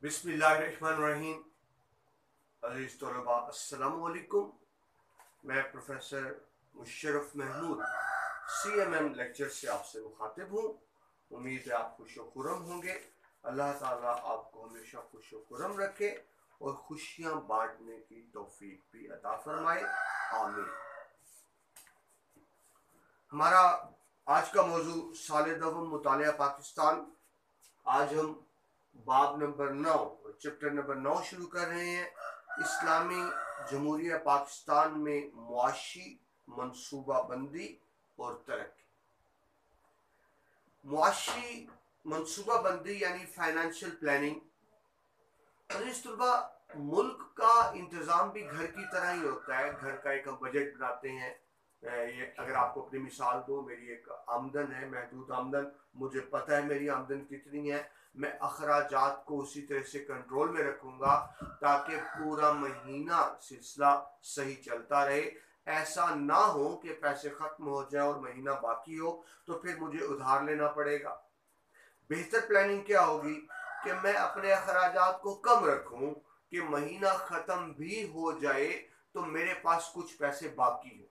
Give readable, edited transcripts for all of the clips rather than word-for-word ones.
बिस्मिल्लाहिर्रहमानिर्रहीम। अज़ीज़ तलबा अस्सलामु अलैकुम। मैं professor Musharraf Mahmood CMM lecture से आपसे मुखातिब हूँ। उम्मीद है आप खुश व खुर्रम होंगे। अल्लाह ताला आपको हमेशा खुश व खुर्रम रखे और खुशियाँ बांटने की तौफीक भी अता फरमाए, आमीन। हमारा आज का मौजू साल दवम मुतालिया पाकिस्तान। आज हम बाब नंबर 9 चैप्टर नंबर 9 शुरू कर रहे हैं। इस्लामी जमहूरिया पाकिस्तान में मुआशी मनसूबाबंदी और तरक्की। मुआशी मनसूबाबंदी यानी फाइनेंशियल प्लानिंग। इस तलबा मुल्क का इंतज़ाम भी घर की तरह ही होता है। घर का एक हम बजट बनाते हैं। ये अगर आपको अपनी मिसाल दूं, मेरी एक आमदन है, महदूद आमदन, मुझे पता है मेरी आमदन कितनी है। मैं अखराजात को उसी तरह से कंट्रोल में रखूंगा ताकि पूरा महीना सिलसिला सही चलता रहे। ऐसा ना हो कि पैसे खत्म हो जाए और महीना बाकी हो तो फिर मुझे उधार लेना पड़ेगा। बेहतर प्लानिंग क्या होगी कि मैं अपने अखराजात को कम रखूं कि महीना खत्म भी हो जाए तो मेरे पास कुछ पैसे बाकी हो।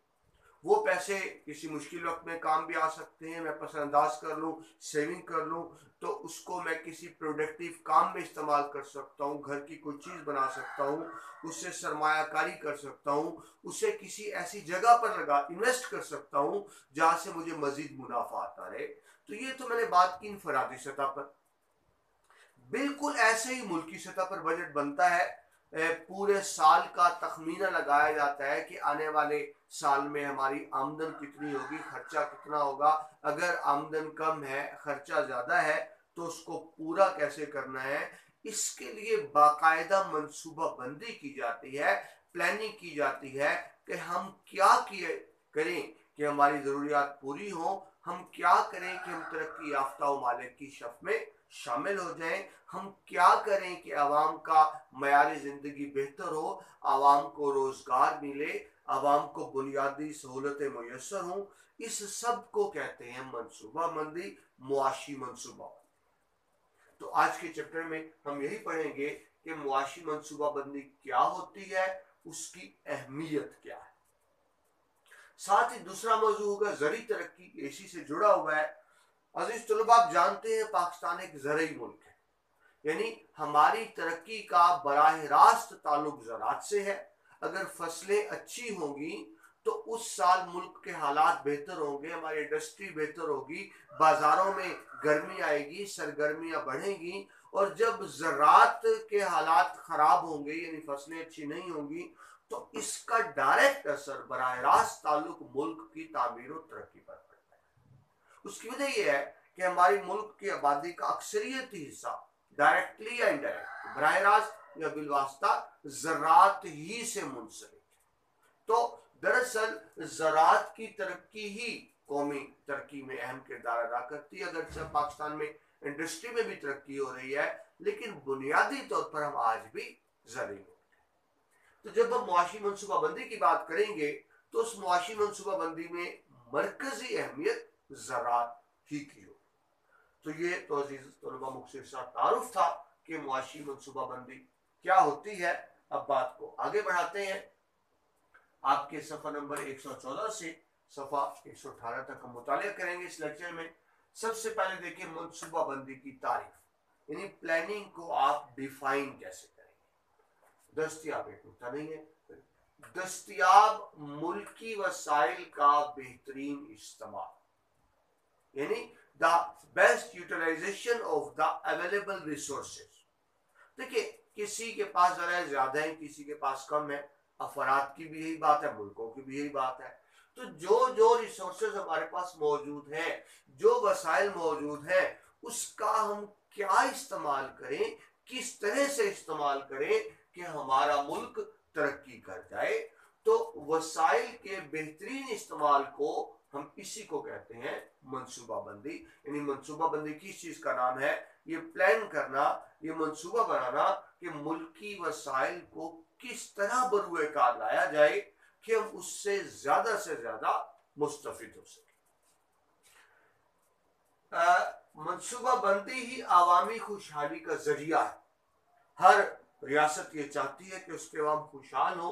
वो पैसे किसी मुश्किल वक्त में काम भी आ सकते हैं। मैं पसंदाज कर लूँ, सेविंग कर लूँ तो उसको मैं किसी प्रोडक्टिव काम में इस्तेमाल कर सकता हूँ। घर की कोई चीज़ बना सकता हूँ, उससे सरमायाकारी कर सकता हूँ, उसे किसी ऐसी जगह पर लगा इन्वेस्ट कर सकता हूँ जहाँ से मुझे मजीद मुनाफा आता रहे। तो ये तो मैंने बात की इनफरादी सतह पर। बिल्कुल ऐसे ही मुल्की सतह पर बजट बनता है। पूरे साल का तखमीना लगाया जाता है कि आने वाले साल में हमारी आमदन कितनी होगी, खर्चा कितना होगा। अगर आमदन कम है, खर्चा ज़्यादा है तो उसको पूरा कैसे करना है, इसके लिए बाकायदा मनसूबा बंदी की जाती है, प्लानिंग की जाती है कि हम क्या किए करें कि हमारी ज़रूरियात पूरी हो। हम क्या करें कि हम तरक्की याफ्ता ममालिक की शफ में शामिल हो जाएं। हम क्या करें कि आवाम का मयार ज़िंदगी बेहतर हो, आवाम को रोज़गार मिले, आवाम को बुनियादी सहूलतें मुयसर हों। इस सब को कहते हैं मनसूबाबंदी, मुआशी मनसूबा। तो आज के चैप्टर में हम यही पढ़ेंगे कि मुआशी मनसूबाबंदी क्या होती है, उसकी अहमियत क्या है। साथ ही दूसरा मौजू होगा ज़री तरक्की, इसी से जुड़ा हुआ है। अजीज तलबा, आप जानते हैं पाकिस्तान एक ज़रई मुल्क है, यानी हमारी तरक्की का बराह रास्त ताल्लुक ज़राअत से है। अगर फसलें अच्छी होंगी तो उस साल मुल्क के हालात बेहतर होंगे, हमारी इंडस्ट्री बेहतर होगी, बाजारों में गर्मी आएगी, सरगर्मियां बढ़ेंगी। और जब ज़राअत के हालात ख़राब होंगे यानी फसलें अच्छी नहीं होंगी तो इसका डायरेक्ट असर बराह रास्त ताल्लुक मुल्क की तामीर और तरक्की पर पड़ता है। उसकी वजह यह है कि हमारी मुल्क की आबादी का अक्सरियती हिस्सा डायरेक्टली या इनडायरेक्ट, बराह रास्त या बिलवास्ता ज़राअत ही से मुंसलिक है। तो दरअसल ज़राअत की तरक्की ही कौमी तरक्की में अहम किरदार अदा करती है। अगर पाकिस्तान में इंडस्ट्री में भी तरक्की हो रही है लेकिन बुनियादी तौर पर हम आज भी ज़री हैं। तो जब हम मुआशी मनसूबाबंदी की बात करेंगे तो उस मुआशी मनसूबाबंदी में मरकजी अहमियत ज़राअत ही की हो। तो ये तो अजीज तलबा मुख्तसर सा तारुफ था कि मुआशी मनसूबाबंदी क्या होती है। अब बात को आगे बढ़ाते हैं। आपके सफ़ा नंबर 114 से सफ़ा 118 तक हम मुतालिया करेंगे इस लेक्चर में। सबसे पहले देखिए मनसूबाबंदी की तारीफ, यानी प्लानिंग को आप डिफाइन कैसे करेंगे। दस्तयाब एक नुकता नहीं है, दस्तयाब मुल्की वसाइल का बेहतरीन इस्तेमाल, यानी the best utilisation of the available resources. देखिए, किसी के पास ज़रा ज़्यादा है, किसी के पास कम है। अफराद की भी यही बात है, मुल्कों की भी यही बात है। तो जो जो रिसोर्सेज हमारे पास मौजूद हैं, जो वसाइल मौजूद हैं, उसका हम क्या इस्तेमाल करें, किस तरह से इस्तेमाल करें कि हमारा मुल्क तरक्की कर जाए। तो वसाइल के बेहतरीन इस्तेमाल को हम इसी को कहते हैं मनसूबाबंदी। यानी मनसूबाबंदी किस चीज़ का नाम है? ये प्लान करना, ये मंसूबा बनाना कि मुल्की वसाइल को किस तरह बरूए कार लाया जाए कि हम उससे ज्यादा से ज्यादा मुस्तफिद हो सके। मंसूबा बंदी ही आवामी खुशहाली का जरिया है। हर रियासत ये चाहती है कि उसके अवाम खुशहाल हो,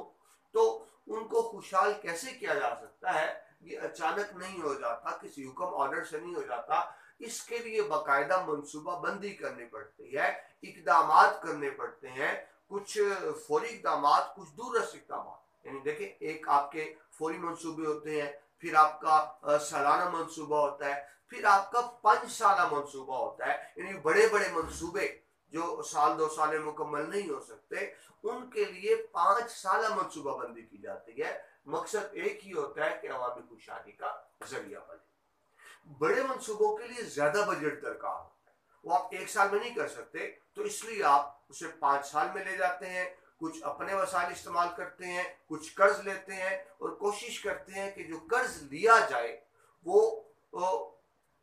तो उनको खुशहाल कैसे किया जा सकता है, ये अचानक नहीं हो जाता, किसी हुक्म ऑर्डर से नहीं हो जाता। इसके लिए बाकायदा मनसूबा बंदी करनी पड़ती है, इकदामात करने पड़ते हैं, कुछ फौरी इकदामात, कुछ दूरस्थ इकदामात। यानी देखिए, एक आपके फौरी मंसूबे होते हैं, फिर आपका सालाना मंसूबा होता है, फिर आपका 5 साला मंसूबा होता है। यानी बड़े बड़े मंसूबे जो साल 2 साल में मुकम्मल नहीं हो सकते, उनके लिए 5 साला मंसूबा बंदी की जाती है। मकसद एक ही होता है कि अवामी खुशहाली का जरिया बने। बड़े मंसूबों के लिए ज्यादा बजट दरकार होता है, वो आप 1 साल में नहीं कर सकते, तो इसलिए आप उसे 5 साल में ले जाते हैं। कुछ अपने वसाइल इस्तेमाल करते हैं, कुछ कर्ज लेते हैं, और कोशिश करते हैं कि जो कर्ज लिया जाए वो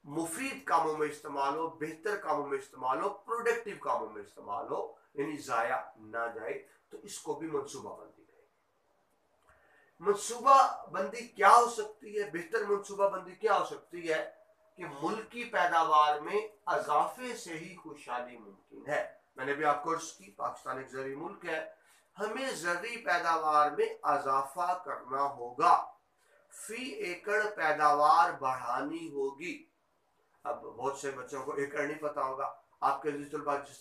मुफीद कामों में इस्तेमाल हो, बेहतर कामों में इस्तेमाल हो, प्रोडक्टिव कामों में इस्तेमाल हो, यानी जाया ना जाए। तो इसको भी मनसूबा बंदी कहेंगे। मनसूबा बंदी क्या हो सकती है, बेहतर मनसूबा बंदी क्या हो सकती है कि मुल्क की पैदावार में अजाफे से ही खुशहाली मुमकिन है। मैंने भी आपको अर्ज की, पाकिस्तान एक जरिए मुल्क है, हमें जरिए पैदावार में अजाफा करना होगा, फी एकड़ पैदावार बढ़ानी होगी। अब बहुत से बच्चों को एकड़ नहीं पता होगा। आपके जिस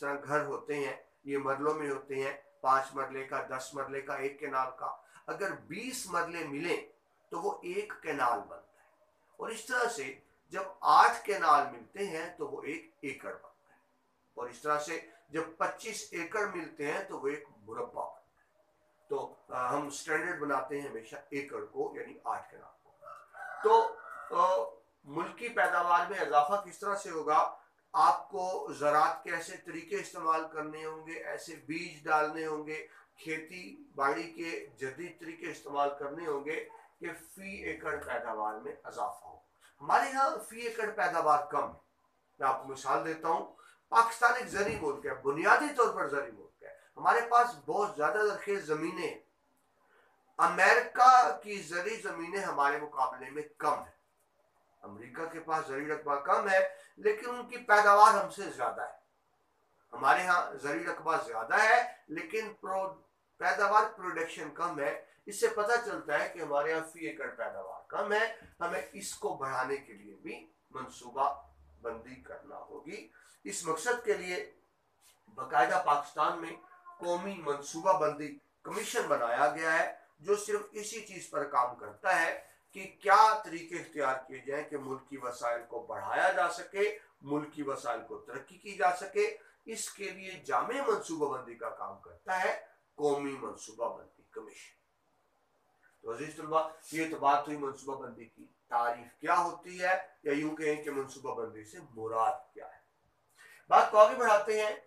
तरह घर होते हैं, ये मरलों में होते हैं, 5 मरले का, 10 मरले का, 1 केनाल का। अगर 20 मरले मिले तो वो 1 केनाल बनता है, और इस तरह से जब 8 केनाल मिलते हैं तो वो 1 एकड़ बनता है, और इस तरह से जब 25 एकड़ मिलते हैं तो वो 1 मुरब्बा बनता है। तो हम स्टैंडर्ड बनाते हैं हमेशा एकड़ को, यानी 8 केनाल को। तो मुल्क की पैदावार में इजाफा किस तरह से होगा, आपको ज़राअत के ऐसे तरीके इस्तेमाल करने होंगे, ऐसे बीज डालने होंगे, खेती बाड़ी के जदीद तरीके इस्तेमाल करने होंगे कि फी एकड़ पैदावार में इजाफा हो। हमारे यहाँ फी एकड़ पैदावार कम है। मैं आपको मिसाल देता हूँ, पाकिस्तान एक जरी मुल्क है, बुनियादी तौर पर जरी मुल्क है, हमारे पास बहुत ज्यादा जरखेज जमीनें। अमेरिका की जरी जमीनें हमारे मुकाबले में कम है। अमेरिका के पास जरी रकबा कम है, लेकिन उनकी पैदावार हमसे ज्यादा है। हमारे यहाँ जरी रकबा ज्यादा है, लेकिन पैदावार प्रोडक्शन कम है। इससे पता चलता है कि हमारे यहाँ फी एकड़ पैदावार कम है, हमें इसको बढ़ाने के लिए भी मंसूबा बंदी करना होगी। इस मकसद के लिए बाकायदा पाकिस्तान में कौमी मंसूबा बंदी कमीशन बनाया गया है, जो सिर्फ इसी चीज पर काम करता है कि क्या तरीके इख्तियार किए जाएं कि मुल्क की वसाइल को बढ़ाया जा सके, मुल्क की वसाइल को तरक्की की जा सके। इसके लिए जामे मंसूबाबंदी का काम करता है कौमी मंसूबाबंदी कमीशन। तो अजीज तलबा, ये तो बात हुई मंसूबाबंदी की तारीफ क्या होती है, या यूं कहें कि मंसूबाबंदी से मुराद क्या है। बात को आगे बढ़ाते हैं,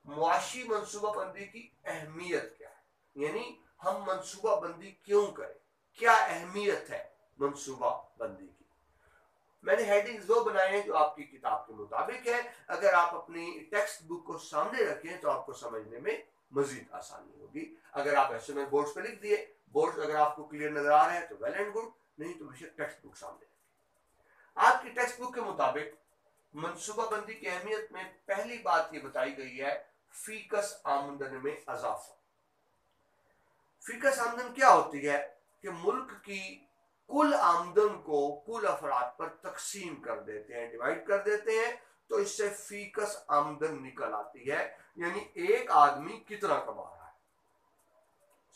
मुआशी मंसूबाबंदी की अहमियत क्या है, यानी हम मंसूबाबंदी क्यों करें, क्या अहमियत है मंसूबा बंदी की। मैंने हेडिंग्स वो बनाए हैं जो आपकी किताब के मुताबिक है। अगर आप अपनी टेक्स्ट बुक को सामने रखें तो आपको समझने में मजीद आसानी होगी। अगर आप ऐसे में बोर्ड पे लिख दिए, बोर्ड अगर आपको क्लियर नजर आ रहा है तो वेल एंड गुड, नहीं तो बेशक टेक्स्ट बुक सामने रखें। आपकी टेक्स्ट बुक के मुताबिक मंसूबाबंदी की अहमियत में पहली बात ये बताई गई है, फीकस आमदन में इजाफा। फीकस आमदन क्या होती है कि मुल्क की कुल आमदन को कुल अफराद पर तकसीम कर देते हैं, डिवाइड कर देते हैं, तो इससे फीकस आमदन निकल आती है, यानी एक आदमी कितना कमा रहा है।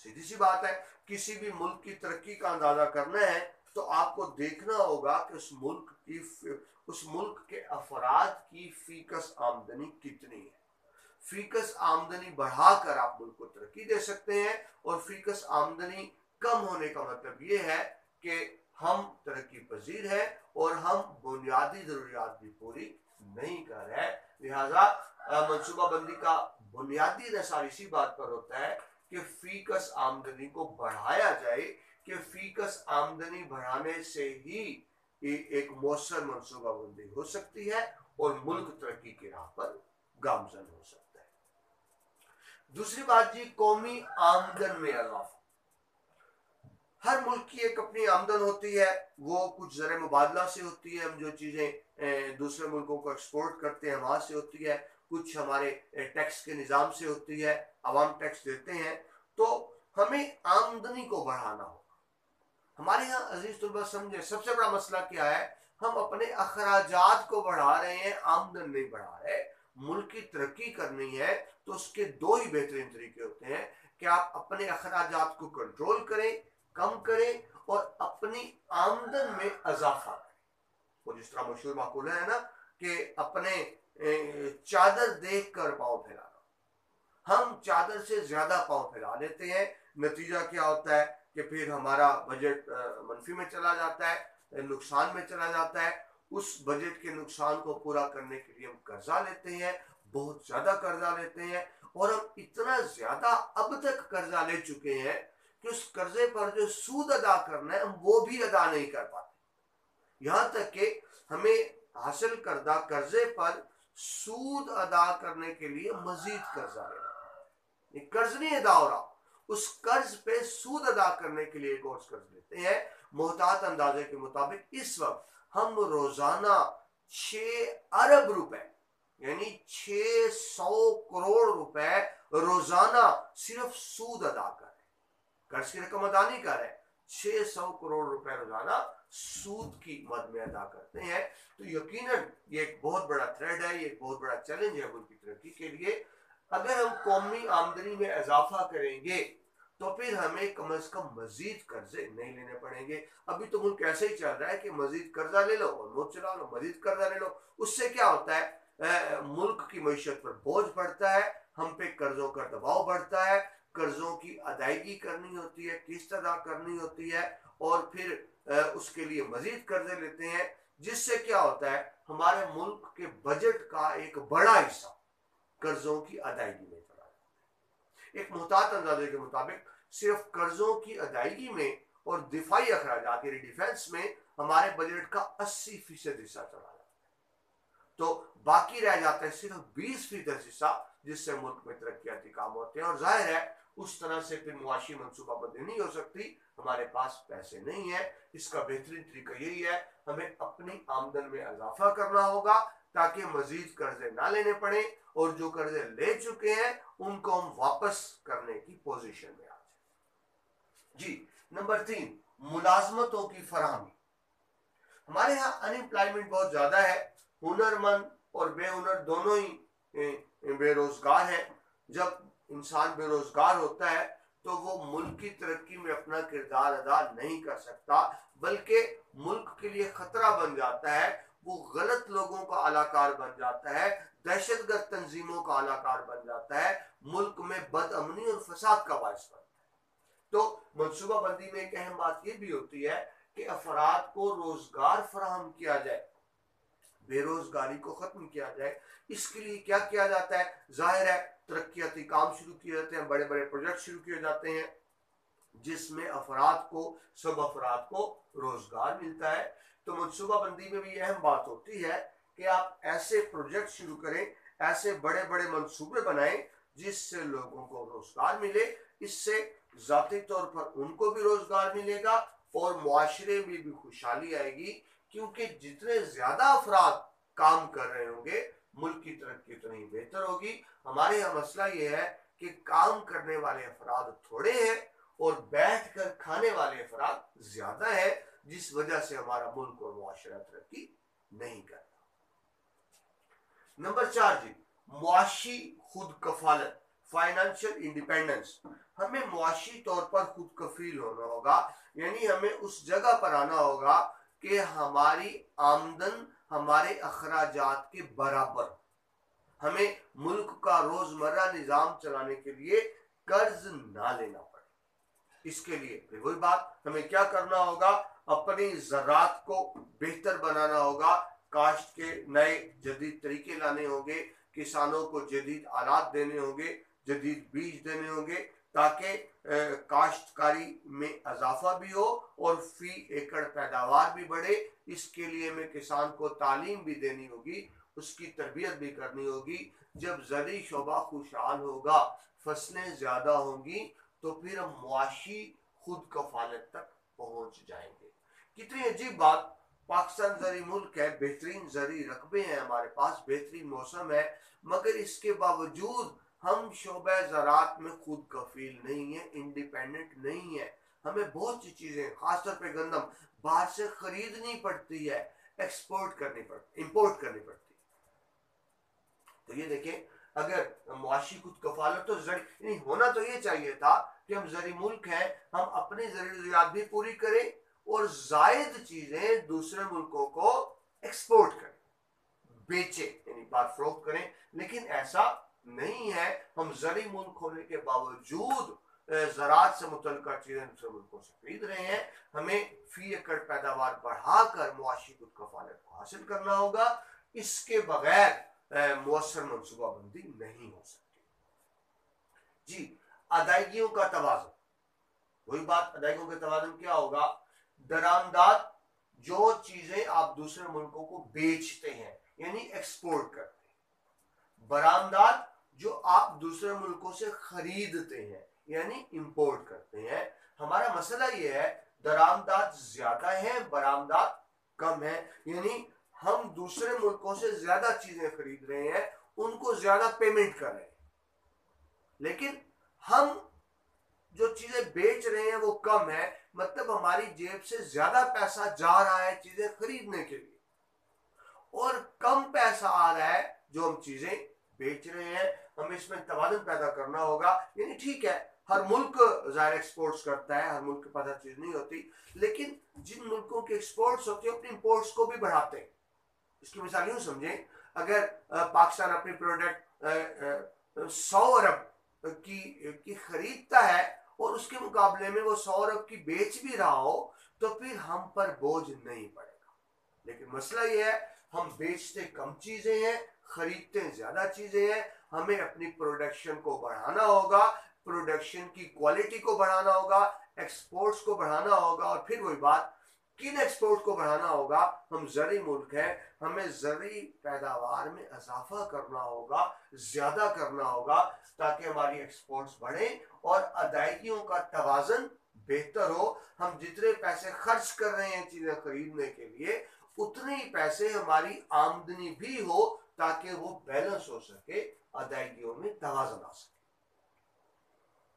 सीधी सी बात है, किसी भी मुल्क की तरक्की का अंदाजा करना है तो आपको देखना होगा कि उस मुल्क के अफराद की फीकस आमदनी कितनी है। फीकस आमदनी बढ़ाकर आप मुल्क को तरक्की दे सकते हैं, और फीकस आमदनी कम होने का मतलब ये है कि हम तरक्की पजीर है और हम बुनियादी जरूरियात भी पूरी नहीं कर रहे। लिहाजा मंसूबाबंदी का बुनियादी नसार इसी बात पर होता है कि फीकस आमदनी को बढ़ाया जाए, कि फीकस आमदनी बढ़ाने से ही एक मौसर मंसूबाबंदी हो सकती है और मुल्क तरक्की की राह पर गामजन हो सकता है। दूसरी बात जी, कौमी आमदन में इजाफा। हर मुल्क की एक अपनी आमदन होती है, वो कुछ ज़र मुबादला से होती है, हम जो चीज़ें दूसरे मुल्कों को एक्सपोर्ट करते हैं वहां से होती है, कुछ हमारे टैक्स के निज़ाम से होती है, आवाम टैक्स देते हैं, तो हमें आमदनी को बढ़ाना होगा। हमारे यहाँ अजीज तुलबा समझे, सबसे बड़ा मसला क्या है, हम अपने अखराजात को बढ़ा रहे हैं, आमदन नहीं बढ़ा रहे। मुल्क की तरक्की करनी है तो उसके दो ही बेहतरीन तरीके होते हैं कि आप अपने अखराजात को कंट्रोल करें, कम करें, और अपनी आमदन में इजाफा करें। वो जिस तरह मशहूर माकूला है ना कि अपने चादर देख कर पाँव फैलाना, हम चादर से ज्यादा पाँव फैला लेते हैं, नतीजा क्या होता है कि फिर हमारा बजट मनफी में चला जाता है, नुकसान में चला जाता है। उस बजट के नुकसान को पूरा करने के लिए हम कर्जा लेते हैं, बहुत ज्यादा कर्जा लेते हैं, और हम इतना ज्यादा अब तक कर्जा ले चुके हैं कि उस कर्जे पर जो सूद अदा करना है हम वो भी अदा नहीं कर पाते। यहां तक कि हमें हासिल करदा कर्जे पर सूद अदा करने के लिए मजीद कर्जा लेना, कर्ज नहीं अदा हो रहा, उस कर्ज पे सूद अदा करने के लिए एक और कर्ज लेते हैं। मोहतात अंदाजे के मुताबिक इस वक्त हम रोजाना 6 अरब रुपए यानी 600 करोड़ रुपए रोजाना सिर्फ सूद अदा कर रहे हैं, कर्ज की रकम अदा नहीं कर रहे, 600 करोड़ रुपए रोजाना सूद की मद में अदा करते हैं। तो यकीनन ये एक बहुत बड़ा थ्रेड है, ये एक बहुत बड़ा चैलेंज है मुल्क की तरक्की के लिए। अगर हम कौमी आमदनी में इजाफा करेंगे तो फिर हमें कम से कम मजीद कर्जे नहीं लेने पड़ेंगे। अभी तो मुल्क ऐसे ही चल रहा है कि मजीद कर्जा ले लो और नोट चला लो, मजीद कर्जा ले लो। उससे क्या होता है, मुल्क की मईशत पर बोझ बढ़ता है, हम पे कर्जों का दबाव बढ़ता है, कर्जों की अदायगी करनी होती है, किस्त अदा करनी होती है, और फिर उसके लिए मजीद कर्जे लेते हैं, जिससे क्या होता है हमारे मुल्क के बजट का एक बड़ा हिस्सा कर्जों की अदायगी में चला जाता है। एक मुहतात अंदाजे के मुताबिक सिर्फ कर्जों की अदायगी में और दिफाई अखराजात यानी डिफेंस में हमारे बजट का 80% हिस्सा चला जाता है, तो बाकी रह जाता है सिर्फ 20% हिस्सा, जिससे मुल्क में तरक्याती काम होते हैं। और जाहिर है उस तरह से फिर मुआशी मनसूबाबंदी नहीं हो सकती, हमारे पास पैसे नहीं है। इसका बेहतरीन तरीका यही है, हमें अपनी आमदन में इजाफा करना होगा ताकि मजीद कर्जे ना लेने पड़े, और जो कर्जे ले चुके हैं उनको हम वापस करने की पोजीशन में आ जाए। जी नंबर 3, मुलाजमतों की फराहमी। हमारे यहाँ अनएम्प्लॉयमेंट बहुत ज्यादा है, हुनरमंद और बेहुनर दोनों ही बेरोजगार हैं। जब इंसान बेरोजगार होता है तो वो मुल्क की तरक्की में अपना किरदार अदा नहीं कर सकता, बल्कि मुल्क के लिए खतरा बन जाता है, वो गलत लोगों का अलाकार बन जाता है, दहशतगर्द तंजीमों का अलाकार बन जाता है, मुल्क में बदअमनी और फसाद का बायस बनता है। तो मनसूबाबंदी में एक अहम बात यह भी होती है कि अफराद को रोजगार फराहम किया जाए, बेरोजगारी को खत्म किया जाए। इसके लिए क्या किया जाता है, जाहिर है तरक्याती काम शुरू किए जाते हैं, बड़े बड़े प्रोजेक्ट शुरू किए जाते हैं, जिसमें सब अफराद को रोजगार मिलता है। तो मनसूबाबंदी में भी अहम बात होती है कि आप ऐसे प्रोजेक्ट शुरू करें, ऐसे बड़े बड़े मंसूबे बनाएं जिससे लोगों को रोजगार मिले। इससे जाती तौर पर उनको भी रोजगार मिलेगा और मुआशरे में भी खुशहाली आएगी, क्योंकि जितने ज्यादा अफराद काम कर रहे होंगे मुल्क की तरक्की उतनी ही बेहतर होगी। हमारे यहाँ मसला यह है कि काम करने वाले अफराद थोड़े हैं और बैठ कर खाने वाले अफराद ज्यादा है, जिस वजह से हमारा मुल्क और मुआशरा तरक्की नहीं करता। नंबर 4 जी, मुआशी खुद कफालत, फाइनेंशियल इंडिपेंडेंस। हमें मुआशी तौर पर खुद कफील होना होगा, यानी हमें उस जगह पर आना होगा कि हमारी आमदन हमारे अखराजात के बराबर, हमें मुल्क का रोजमर्रा निजाम चलाने के लिए कर्ज ना लेना पड़े। इसके लिए फिर वही बात, हमें क्या करना होगा, अपनी ज़रात को बेहतर बनाना होगा, काश्त के नए जदीद तरीके लाने होंगे, किसानों को जदीद आलात देने होंगे, जदीद बीज देने होंगे, ताकि काश्तकारी में इजाफा भी हो और फी एकड़ पैदावार भी बढ़े। इसके लिए हमें किसान को तालीम भी देनी होगी, उसकी तरबियत भी करनी होगी। जब ज़री शोबा खुशहाल होगा, फसलें ज़्यादा होंगी, तो फिर हम मुआशी खुद कफालत तक पहुंच जाएंगे। कितनी अजीब बात, पाकिस्तान ज़री मुल्क है, बेहतरीन ज़री रकबे हैं हमारे पास, बेहतरीन मौसम है, मगर इसके बावजूद हम शोबे ज़राअत में खुद कफील नहीं है, इंडिपेंडेंट नहीं है। हमें बहुत सी चीज़ें, खासतौर पे गंदम, बाहर से खरीदनी पड़ती है, एक्सपोर्ट करनी पड़ती, इंपोर्ट करनी पड़ती है। तो ये देखें, अगर मुआशी खुद कफालत तो जरी नहीं होना, तो ये चाहिए था कि हम ज़री मुल्क हैं, हम अपनी ज़रूरियात भी पूरी करें और जायद चीजें दूसरे मुल्कों को एक्सपोर्ट करें, बेचे, यानी बात फरोख्त करें। लेकिन ऐसा नहीं है, हम ज़री मुल्क होने के बावजूद ज़राअत से मुतल्लिका चीजें दूसरे मुल्कों से खरीद रहे हैं। हमें फी एकड़ पैदावार बढ़ाकर मुआशी खुद कफालत को हासिल करना होगा। इसके बगैर मुअस्सर मनसूबाबंदी नहीं हो सकती। जी, अदायगियों का तवाज़ुन, वही बात, अदायगियों का तवाज़ुन क्या होगा? दरामदाद, जो चीजें आप दूसरे मुल्कों को बेचते हैं यानी एक्सपोर्ट करते हैं, बरामदाद, जो आप दूसरे मुल्कों से खरीदते हैं यानी इंपोर्ट करते हैं। हमारा मसला यह है, दरामदाद ज्यादा है, बरामदाद कम है, यानी हम दूसरे मुल्कों से ज्यादा चीजें खरीद रहे हैं, उनको ज्यादा पेमेंट कर रहे हैं, लेकिन हम जो चीजें बेच रहे हैं वो कम है। मतलब हमारी जेब से ज्यादा पैसा जा रहा है चीजें खरीदने के लिए, और कम पैसा आ रहा है जो हम चीजें बेच रहे हैं। हमें इसमें तवाज़ुन पैदा करना होगा। यानी ठीक है, हर मुल्क ज़ाहिर एक्सपोर्ट्स करता है, हर मुल्क के पास हर चीज नहीं होती, लेकिन जिन मुल्कों के एक्सपोर्ट्स होते हैं अपनी इंपोर्ट्स को भी बढ़ाते हैं। इसकी मिसाल यूं समझें, अगर पाकिस्तान अपनी प्रोडक्ट 100 अरब की खरीदता है और उसके मुकाबले में वो 100 अरब की बेच भी रहा हो, तो फिर हम पर बोझ नहीं पड़ेगा। लेकिन मसला ये है, हम बेचते कम चीजें हैं, खरीदते ज्यादा चीजें हैं। हमें अपनी प्रोडक्शन को बढ़ाना होगा, प्रोडक्शन की क्वालिटी को बढ़ाना होगा, एक्सपोर्ट्स को बढ़ाना होगा। और फिर वही बात, किन एक्सपोर्ट को बढ़ाना होगा? हम ज़री मुल्क हैं, हमें ज़री पैदावार में इजाफा करना होगा, ज्यादा करना होगा, ताकि हमारी एक्सपोर्ट्स बढ़े और अदायगियों का तवाज़ुन बेहतर हो। हम जितने पैसे खर्च कर रहे हैं चीजें खरीदने के लिए, उतने ही पैसे हमारी आमदनी भी हो, ताकि वो बैलेंस हो सके, अदायगियों में तवाज़ुन आ सके।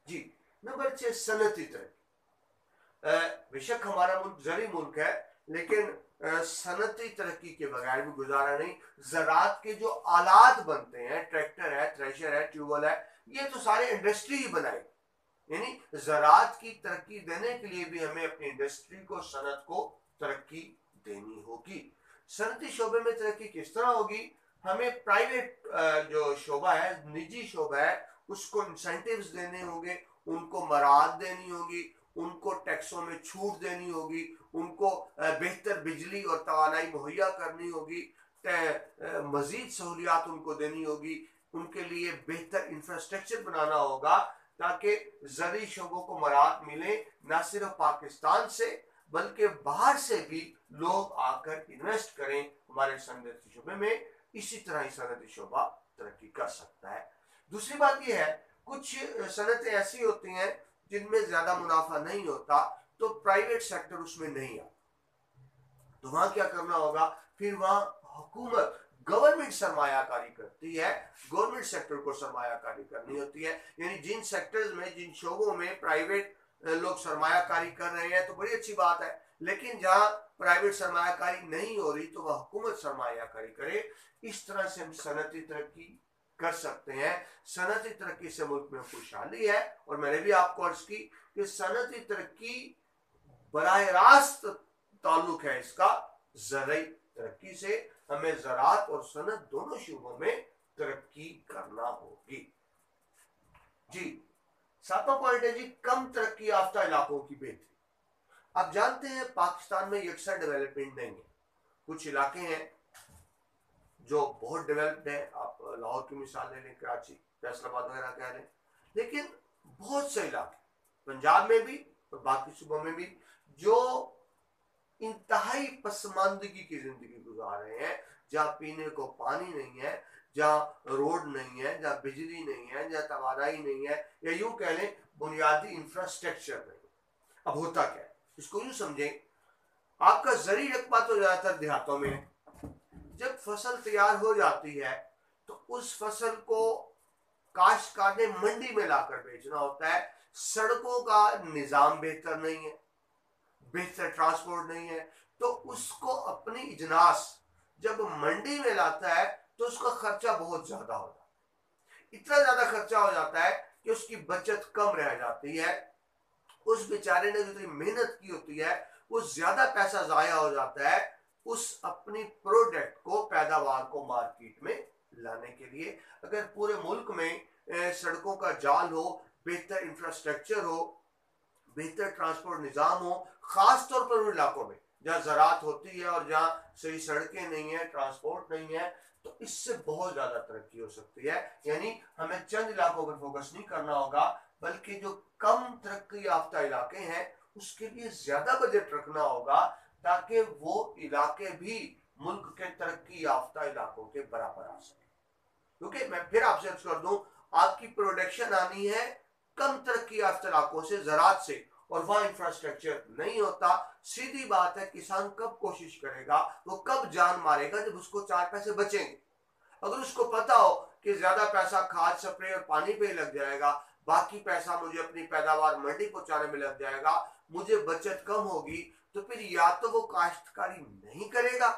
जी, नंबर 6, सनती तरक्की। बेशक हमारा मुल्क ज़री मुल्क है, लेकिन सनती तरक्की के बगैर भी गुजारा नहीं। ज़राअत के जो आलात बनते हैं, ट्रैक्टर है, थ्रेशर है, ट्यूबवेल है, ये तो सारे इंडस्ट्री ही बनाएगी। यानी ज़राअत की तरक्की देने के लिए भी हमें अपनी इंडस्ट्री को, सनत को तरक्की देनी होगी। सनती शोबे में तरक्की किस तरह होगी? हमें प्राइवेट जो शोबा है, निजी शोबा है, उसको इंसेंटिव्स देने होंगे, उनको मराद देनी होगी, उनको टैक्सों में छूट देनी होगी, उनको बेहतर बिजली और तवानाई मुहैया करनी होगी, मजीद सहूलियात उनको देनी होगी, उनके लिए बेहतर इंफ्रास्ट्रक्चर बनाना होगा, ताकि ज़री शोबों को मराद मिले, न सिर्फ पाकिस्तान से बल्कि बाहर से भी लोग आकर इन्वेस्ट करें हमारे सनअती शोबे में। इसी तरह ही सनअती शोबा तरक्की कर सकता है। दूसरी बात यह है, कुछ सनतें ऐसी होती हैं जिनमें ज्यादा मुनाफा नहीं होता, तो प्राइवेट सेक्टर उसमें नहीं आता, तो वहां क्या करना होगा? फिर वहां हुकूमत, गवर्नमेंट सरमायाकारी करती है, गवर्नमेंट सेक्टर को सरमायाकारी करनी होती है। यानी जिन सेक्टर्स में, जिन शोबों में प्राइवेट लोग सरमायाकारी कर रहे हैं तो बड़ी अच्छी बात है, लेकिन जहां प्राइवेट सरमायाकारी नहीं हो रही तो वह हुकूमत सरमायाकारी करे। इस तरह से हम सनती तरक्की कर सकते हैं। सनती तरक्की से मुल्क में खुशहाली है, और मैंने भी आपको अर्ज की कि सनती तरक्की बराह रास्त ताल्लुक है इसका ज़राई तरक्की से। हमें ज़राअत और सनत दोनों शोबों में तरक्की करना होगी। जी, 7वां पॉइंट है जी, कम तरक्की याफ्ता इलाकों की बेहतरी। आप जानते हैं पाकिस्तान में यकसा डेवलपमेंट नहीं है। कुछ इलाके हैं जो बहुत डेवलप्ड है, आप लाहौर की मिसाल ले लें, कराची, फैसलाबाद वगैरह कह लें, लेकिन बहुत से इलाके पंजाब में भी और बाकी सूबों में भी जो इंतहाई पसमानदगी की जिंदगी गुजार रहे हैं, जहाँ पीने को पानी नहीं है, जहाँ रोड नहीं है, जहाँ बिजली नहीं है, जहाँ तवानाई नहीं है, या यूं कह लें बुनियादी इंफ्रास्ट्रक्चर नहीं। अब होता क्या है, इसको यूं समझें, आपका जरी रकबा तो ज्यादातर देहातों में है। जब फसल तैयार हो जाती है तो उस फसल को काश्तकार ने मंडी में लाकर बेचना होता है। सड़कों का निजाम बेहतर नहीं है, बेहतर ट्रांसपोर्ट नहीं है, तो उसको अपनी इजनास जब मंडी में लाता है तो उसका खर्चा बहुत ज्यादा होता है। इतना ज्यादा खर्चा हो जाता है कि उसकी बचत कम रह जाती है। उस बेचारे ने जितनी मेहनत की होती है वो ज्यादा पैसा जाया हो जाता है उस अपनी प्रोडक्ट को, पैदावार को मार्केट में लाने के लिए। अगर पूरे मुल्क में सड़कों का जाल हो, बेहतर इंफ्रास्ट्रक्चर हो, बेहतर ट्रांसपोर्ट निजाम हो, खास तौर पर उन इलाकों में जहाँ ज़राअत होती है और जहाँ सही सड़कें नहीं है, ट्रांसपोर्ट नहीं है, तो इससे बहुत ज्यादा तरक्की हो सकती है। यानी हमें चंद इलाकों पर फोकस नहीं करना होगा, बल्कि जो कम तरक्की याफ्ता इलाके हैं उसके लिए ज्यादा बजट रखना होगा, ताकि वो इलाके भी मुल्क के तरक्की याफ्ता इलाकों के बराबर आ सके। क्योंकि मैं फिर आपसे अर्ज कर दूं, आपकी प्रोडक्शन आनी है कम तरक्की याफ्ता इलाकों से, ज़राअत से, और वहां इंफ्रास्ट्रक्चर नहीं होता। सीधी बात है, किसान कब कोशिश करेगा, वो कब जान मारेगा, जब उसको 4 पैसे बचेंगे। अगर उसको पता हो कि ज्यादा पैसा खाद, स्प्रे और पानी पे ही लग जाएगा, बाकी पैसा मुझे अपनी पैदावार मंडी पहुंचाने में लग जाएगा, मुझे बचत कम होगी, तो फिर या तो वो काश्तकारी नहीं करेगा,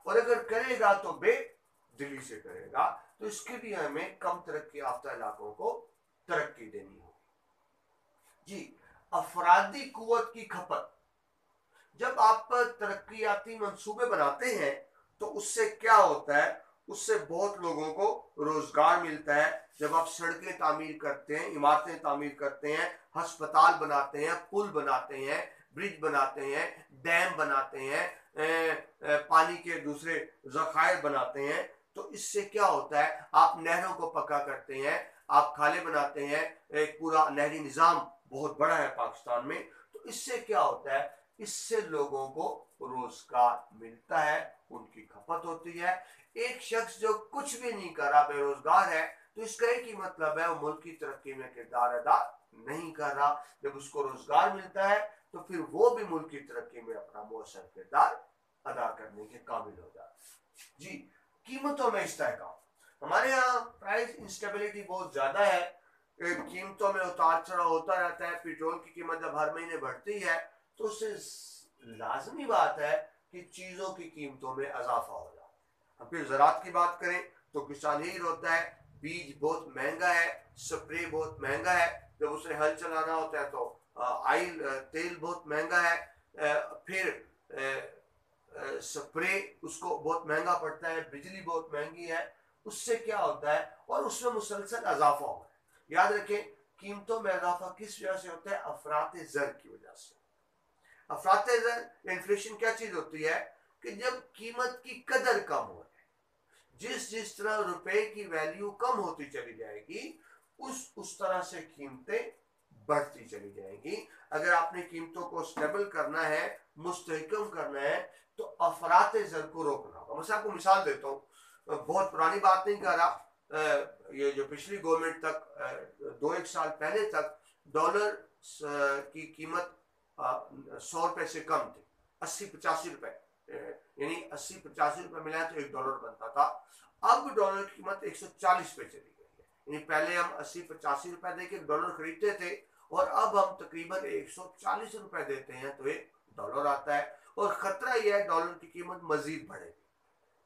और अगर करेगा तो बेदिली से करेगा। तो इसके लिए हमें कम तरक्की याफ्ता इलाकों को तरक्की देनी होगी। जी, अफरादी कुव्वत की खपत। जब आप तरक्कियाती मंसूबे बनाते हैं तो उससे क्या होता है, उससे बहुत लोगों को रोजगार मिलता है। जब आप सड़कें तामीर करते हैं, इमारतें तामीर करते हैं, अस्पताल बनाते हैं, पुल बनाते हैं, ब्रिज बनाते हैं, डैम बनाते हैं, पानी के दूसरे जखायर बनाते हैं, तो इससे क्या होता है, आप नहरों को पक्का करते हैं, आप खाले बनाते हैं, एक पूरा नहरी निजाम बहुत बड़ा है पाकिस्तान में। तो इससे क्या होता है, इससे लोगों को रोजगार मिलता है, उनकी खपत होती है। एक शख्स जो कुछ भी नहीं कर रहा, बेरोजगार है, तो इसका एक ही मतलब है, वो मुल्क की तरक्की में किरदार अदा नहीं कर रहा। जब उसको रोजगार मिलता है तो फिर वो भी मुल्क की तरक्की में अपना मौसर किरदार अदा करने के काबिल हो जाता है। जी, कीमतों में इस्तेहकाम। हमारे यहाँ प्राइस इंस्टेबिलिटी बहुत ज्यादा है, कीमतों में उतार चढ़ाव होता रहता है। पेट्रोल की कीमत जब हर महीने बढ़ती है तो उससे लाजमी बात है कि चीजों की कीमतों में इजाफा हो जाता है। अब फिर ज़राअत की बात करें तो किसान यही होता है, बीज बहुत महंगा है, स्प्रे बहुत महंगा है, जब उसे हल चलाना होता है तो ऑयल, तेल बहुत महंगा है, फिर स्प्रे उसको बहुत महंगा पड़ता है, बिजली बहुत महंगी है। उससे क्या होता है, और उसमें मुसलसल इजाफा हो रहा है। याद रखें, कीमतों में इजाफा किस वजह से होता है, अफरात ज़र की वजह से। अफरात ज़र, इन्फ्लेशन क्या चीज होती है कि जब कीमत की कदर कम हो जाए, जिस जिस तरह रुपए की वैल्यू कम होती चली जाएगी, उस तरह से कीमतें बढ़ती चली जाएंगी। अगर आपने कीमतों को स्टेबल करना है, मुस्तहकम करना है, तो अफरात ज़र को रोकना होगा। मैं आपको मिसाल देता हूँ, बहुत पुरानी बात नहीं कर रहा, ये जो पिछली गवर्नमेंट तक 2-1 साल पहले तक डॉलर की कीमत 100 रुपए से कम थी, 80-85 रुपए, यानी 80-85 रुपए मिला तो $1 बनता था। अब डॉलर की कीमत 140 पे चली गई है। यानी पहले हम 80-85 रुपए देके $1 खरीदते थे, और अब हम तकरीबन 140 रुपए देते हैं तो $1 आता है। और खतरा यह है डॉलर की कीमत मजीद बढ़ेगी।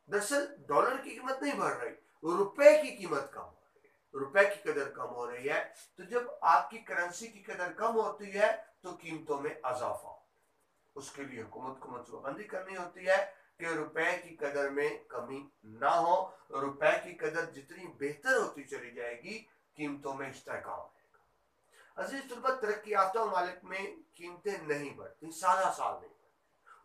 दरअसल डॉलर की कीमत नहीं बढ़ रही, रुपए की कीमत कम हो रही है, रुपए की कदर कम हो रही है। तो जब आपकी करेंसी की कदर कम होती है तो कीमतों में इजाफा, उसके लिए हुकूमत को मनसूबाबंदी करनी होती है कि रुपए की कदर में कमी ना हो। रुपए की कदर जितनी बेहतर होती चली जाएगी, कीमतों में इस्तेहकाम रहेगा। अजीज तुलबा, तरक्की याफ्ता ममालिक में कीमतें नहीं बढ़ती, साल साल नहीं बढ़ती।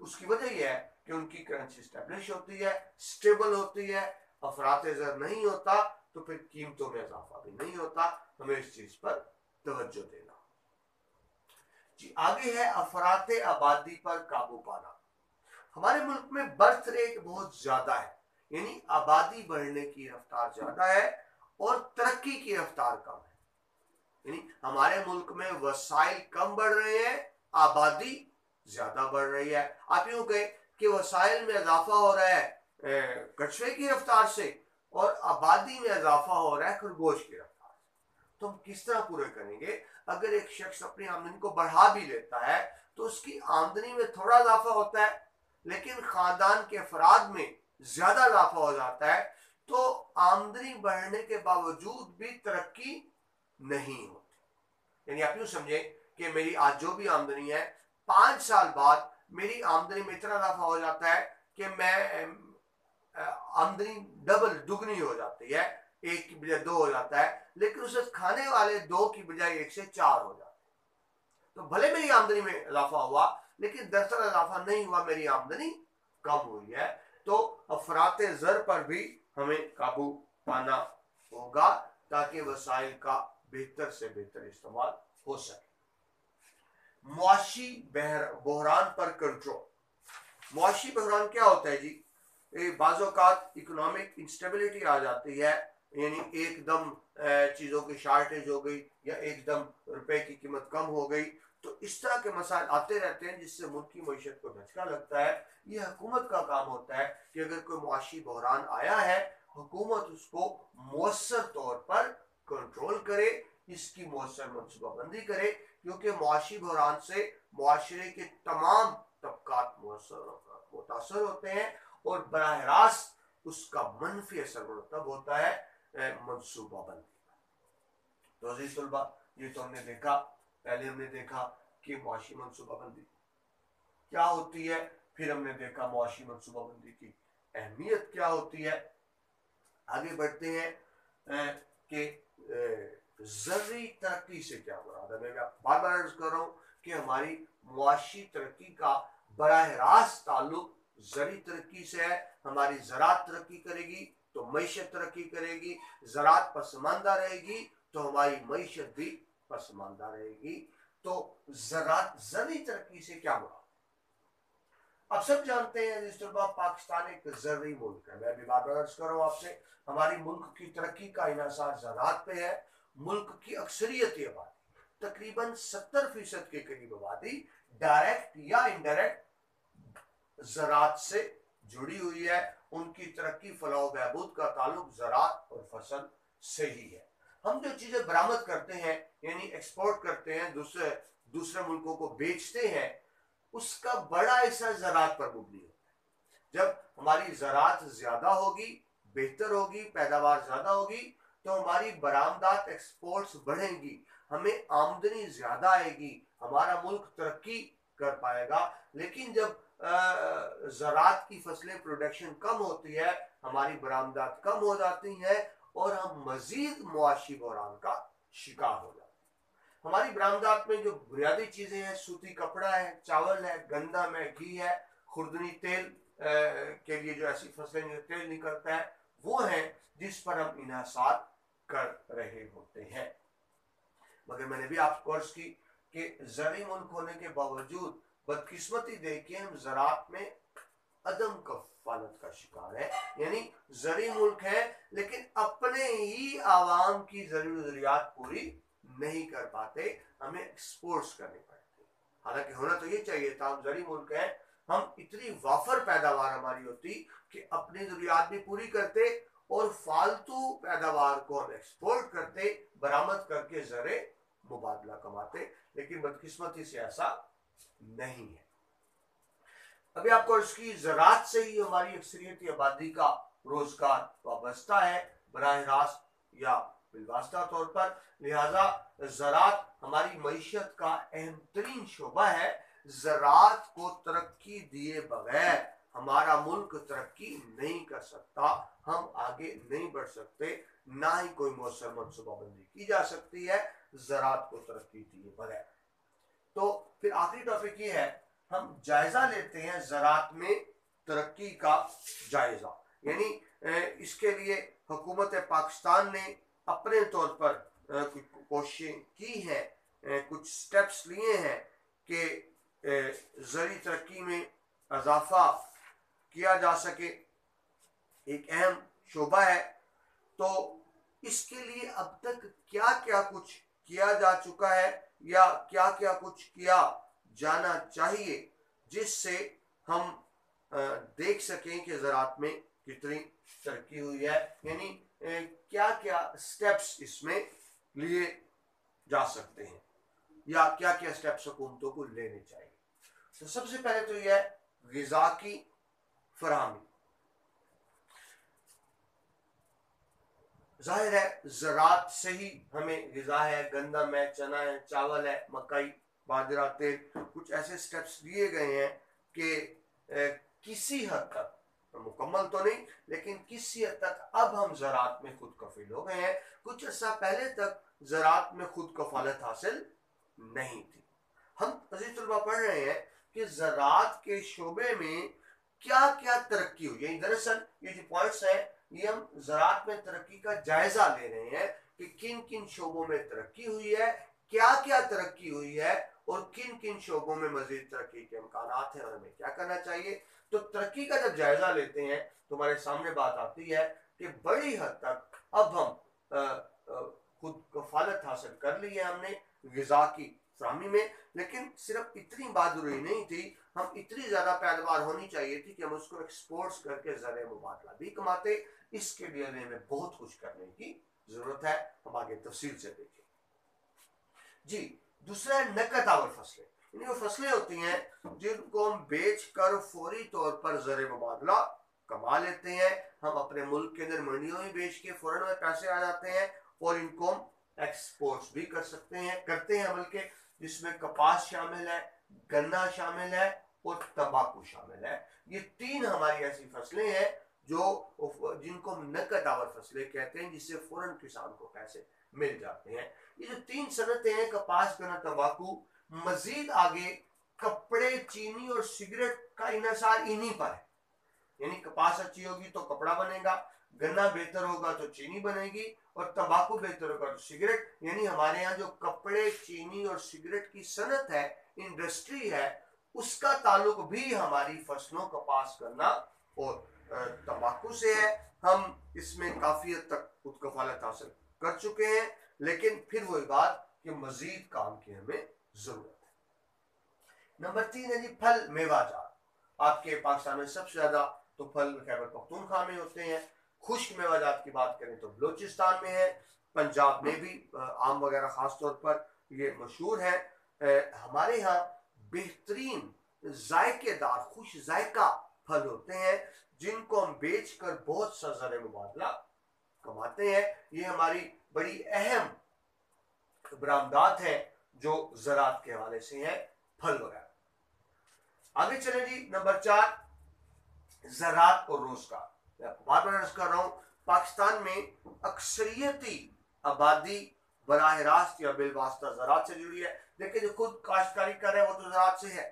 उसकी वजह यह है कि उनकी करेंसी स्टेब्लिश होती है, स्टेबल होती है, अफरात ज़र नहीं होता, तो फिर कीमतों में इजाफा भी नहीं होता। हमें इस चीज पर तवज्जो देना। जी, आगे है अफरात आबादी पर काबू पाना। हमारे मुल्क में बर्थ रेट बहुत ज्यादा है, यानी आबादी बढ़ने की रफ्तार ज्यादा है और तरक्की की रफ्तार कम है। यानी हमारे मुल्क में वसाइल कम बढ़ रहे हैं, आबादी ज्यादा बढ़ रही है। आप यूं कहें कि वसाइल में इजाफा हो रहा है कछुए की रफ्तार से, और आबादी में इजाफा हो रहा है खरगोश की रफ्तार से। तो हम किस तरह पूरे करेंगे? अगर एक शख्स अपनी आमदनी को बढ़ा भी लेता है तो उसकी आमदनी में थोड़ा इजाफा होता है, लेकिन खानदान के अफराद में ज्यादा इजाफा हो जाता है, तो आमदनी बढ़ने के बावजूद भी तरक्की नहीं होती। यानी आप यूं समझे कि मेरी आज जो भी आमदनी है, 5 साल बाद मेरी आमदनी में इतना इजाफा हो जाता है कि मैं आमदनी डबल दुगनी हो जाती है, 1 की बजाय 2 हो जाता है, लेकिन उसे खाने वाले 2 की बजाय 1 से 4 हो जाता है। तो भले मेरी आमदनी में इजाफा हुआ, लेकिन दरअसल इजाफा नहीं हुआ, मेरी आमदनी कम हुई है। तो अफराते ज़र पर भी हमें काबू पाना होगा ताकि वसाइल का बेहतर से बेहतर इस्तेमाल हो सके। मुआशी बहरान पर कंट्रोल। मुआशी बहरान क्या होता है जी? बाज़-औक़ात इकोनॉमिक इंस्टेबिलिटी आ जाती है, यानी एकदम चीज़ों की शार्टेज हो गई या एकदम रुपए की कीमत कम हो गई। तो इस तरह के मसाइल आते रहते हैं जिससे मुल्क की मईशत को झटका लगता है। ये हुकूमत का काम होता है कि अगर कोई मुआशी बहरान आया है, हुकूमत उसको मौसर तौर पर कंट्रोल करे, इसकी मौसर मनसूबाबंदी करे, क्योंकि मुआशी बहरान से मुआशरे के तमाम तबकात मुतासर होते हैं और बराह रास्त उसका मनफी असर मुरतब होता है मनसूबाबंदी। तो अजीज तलबा, ये तो हमने देखा, पहले हमने देखा कि मुआशी मनसूबाबंदी क्या होती है, फिर हमने देखा मुआशी मनसूबाबंदी की अहमियत क्या होती है। आगे बढ़ते हैं कि ज़र्री तरक्की से क्या मुराद है। मैं बार बार अर्ज कर रहा हूँ कि हमारी मुआशी तरक्की का बराह रास्त ताल्लुक ज़री तरक्की से है। हमारी ज़रात तरक्की करेगी तो मईशत तरक्की करेगी, ज़रात पसमानदा रहेगी तो हमारी मईशत भी पसमानदा रहेगी। तो ज़रात ज़री तरक्की से क्या मुराद? अब सब जानते हैं जिस तरह पाकिस्तान एक ज़र्री मुल्क है। मैं भी बार बार अर्ज कर रहा हूँ आपसे, हमारी मुल्क की तरक्की का इन्हिसार ज़रात पे है। मुल्क की अक्सरियत आबादी तकरीबन 70% के करीब आबादी डायरेक्ट या इनडायरेक्ट ज़रात से जुड़ी हुई है। उनकी तरक्की फलाह बहबूद का ताल्लुक ज़रात और फसल से ही है। हम जो चीज़ें बरामद करते हैं, यानी एक्सपोर्ट करते हैं, दूसरे मुल्कों को बेचते हैं, उसका बड़ा हिस्सा ज़रात पर मुबनी होता है। जब हमारी ज़रात ज़्यादा होगी, बेहतर होगी, पैदावार ज़्यादा होगी, तो हमारी बरामदात एक्सपोर्ट्स बढ़ेंगी, हमें आमदनी ज़्यादा आएगी, हमारा मुल्क तरक्की कर पाएगा। लेकिन जब ज़रात की फसलें प्रोडक्शन कम होती है, हमारी बरामदात कम हो जाती हैं और हम मजीद मुआशी बहरान का शिकार हो जाते हैं। हमारी बरामदात में जो बुनियादी चीज़ें हैं, सूती कपड़ा है, चावल है, गंदम है, घी है, खुर्दनी तेल के लिए जो ऐसी फसलें तेल निकलता है, वो है जिस पर हम इन्हिसार कर रहे होते हैं। मगर मैंने भी आपको अर्ज की कि ज़री मुल्क होने के बावजूद बदकिस्मती देखिए हम ज़रात में अदम कफालत का शिकार है। यानी ज़री मुल्क है लेकिन अपने ही आवाम की ज़रूरियात पूरी नहीं कर पाते, हमें एक्सपोर्ट्स करने पड़ते हैं। हालांकि होना तो ये चाहिए था, हम ज़री मुल्क है, हम इतनी वाफर पैदावार हमारी होती कि अपनी ज़रूरियात भी पूरी करते और फालतू पैदावार को हम एक्सपोर्ट करते, बरामद करके ज़रे मुबादला कमाते। लेकिन बदकिस्मती से ऐसा नहीं है। अभी आपको इसकी ज़रात से ही हमारी अक्सरियती आबादी का रोजगार वाबस्ता है, बराह रास्त या बिलवास्ता तौर पर। लिहाजा ज़रात हमारी मईशत का अहम तरीन शोबा है। ज़रात को तरक्की दिए बगैर हमारा मुल्क तरक्की नहीं कर सकता, हम आगे नहीं बढ़ सकते, ना ही कोई मौसर मनसूबाबंदी की जा सकती है ज़रात को तरक्की दिए बगैर। तो फिर आखिरी टॉपिक ये है, हम जायजा लेते हैं ज़रात में तरक्की का जायजा। यानी इसके लिए हुकूमत पाकिस्तान ने अपने तौर पर कुछ कोशिशें की हैं, कुछ स्टेप्स लिए हैं कि ज़री तरक्की में इजाफा किया जा सके। एक अहम शोबा है। तो इसके लिए अब तक क्या क्या कुछ किया जा चुका है या क्या क्या कुछ किया जाना चाहिए, जिससे हम देख सकें कि ज़राअत में कितनी तरक्की हुई है, यानी क्या क्या स्टेप्स इसमें लिए जा सकते हैं या क्या क्या स्टेप्स हुकूमतों को लेने चाहिए। तो सबसे पहले तो यह है ग़िज़ा की फराहमी। जाहिर है ज़राअत से ही हमें ग़िज़ा है, गंदम है, चना है, चावल है, मकई, बाजरा, तेल, कुछ ऐसे स्टेप्स लिए गए हैं कि किसी हद तक, मुकम्मल तो नहीं लेकिन किसी हद तक अब हम ज़राअत में खुद कफील हो गए हैं। कुछ अर्सा पहले तक ज़राअत में खुद कफालत हासिल नहीं थी। हम अजीज तलबा पढ़ रहे हैं कि ज़राअत के शोबे में क्या क्या तरक्की हुई है। दरअसल ये जो पॉइंट्स है ये हम ज़राअत में तरक्की का जायजा ले रहे हैं कि किन किन शोबों में तरक्की हुई है, क्या क्या तरक्की हुई है और किन किन शोबों में मजीद तरक्की के इम्कानात हैं और हमें क्या करना चाहिए। तो तरक्की का जब जायजा लेते हैं तो हमारे सामने बात आती है कि बड़ी हद तक अब हम खुद कफालत हासिल कर ली है हमने ग़िज़ा की फराहमी में, लेकिन सिर्फ इतनी बात जरूरी नहीं थी, हम इतनी ज्यादा पैदावार होनी चाहिए थी कि हम उसको एक्सपोर्ट्स करके ज़र मुबादला भी कमाते। इसके लिए हमें बहुत कुछ करने की जरूरत है, हम आगे तफसील से देखें। जी, दूसरा है नकद आवर फसलें। यानी वो फसलें होती हैं जिनको हम बेच कर फौरी तौर पर ज़र मुबादला कमा लेते हैं। हम अपने मुल्क के अंदर मंडियों में बेच के फौरन में पैसे आ जाते हैं और इनको हम एक्सपोर्ट्स भी कर सकते हैं, करते हैं बल्कि, जिसमें कपास शामिल है, गन्ना शामिल है और तंबाकू शामिल है। ये तीन हमारी ऐसी फसलें हैं जो जिनको हम नकद आवर फसलें कहते हैं, जिससे फौरन किसान को पैसे मिल जाते हैं। ये जो तीन सनतें हैं, कपास, गन्ना, तंबाकू, मजीद आगे कपड़े, चीनी और सिगरेट का इन्हिसार इन्हीं पर है। यानी कपास अच्छी होगी तो कपड़ा बनेगा, गन्ना बेहतर होगा तो चीनी बनेगी और तंबाकू बेहतर होगा तो सिगरेट। यानी हमारे यहाँ जो कपड़े, चीनी और सिगरेट की सनत है, इंडस्ट्री है, उसका ताल्लुक भी हमारी फसलों कपास, गन्ना और तंबाकू से है। हम इसमें काफी हद तक खुद कफालत हासिल कर चुके हैं, लेकिन फिर वही बात कि मजीद काम की हमें जरूरत है। नंबर 3 है जी फल मेवाजात। आपके पाकिस्तान में सबसे ज्यादा तो फल खैबर पख्तूनख्वा में होते हैं। खुश्क मेवाजात की बात करें तो बलोचिस्तान में है, पंजाब में भी आम वगैरह खास तौर पर ये मशहूर है। हमारे यहाँ बेहतरीन जायकेदार खुश जायका फल होते हैं जिनको हम बेचकर बहुत सा ज़र मुबादला कमाते हैं। ये हमारी बड़ी अहम बरामदात है जो ज़राअत के हवाले से है, फल वगैरह। आगे चले जी, नंबर 4 ज़राअत और रोजगार। मैं आपको बार बार अर्ज कर रहा हूं, पाकिस्तान में अक्सरियती आबादी बराह रास्त या बिलवास्ता ज़राअत से जुड़ी है। देखिए जो खुद काश्तकारी कर रहे हैं वो तो ज़राअत से है,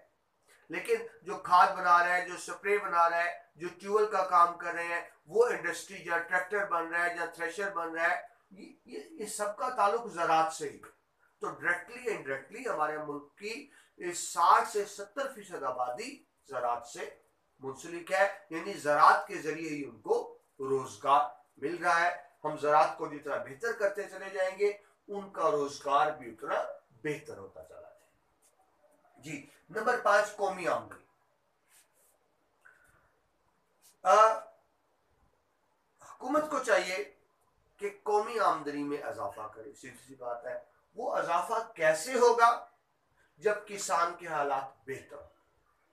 लेकिन जो खाद बना रहा है, जो स्प्रे बना रहा है, जो ट्यूबवेल का काम कर रहे हैं, वो इंडस्ट्री या ट्रैक्टर बन रहा है या थ्रेशर बन रहा है, ये सबका ताल्लुक ज़राअत से ही। तो डायरेक्टली इनडायरेक्टली हमारे मुल्क की 60 से 70% आबादी ज़राअत से मुंसलिक है। यानी ज़राअत के जरिए ही उनको रोजगार मिल रहा है। हम ज़राअत को जितना बेहतर करते चले जाएंगे, उनका रोजगार भी उतना बेहतर होता चला जाएगा। जी, नंबर 5 कौमी आमदनी। हुकूमत को चाहिए कि कौमी आमदनी में इजाफा करे। सीधी सी बात है, वो इजाफा कैसे होगा? जब किसान के हालात बेहतर,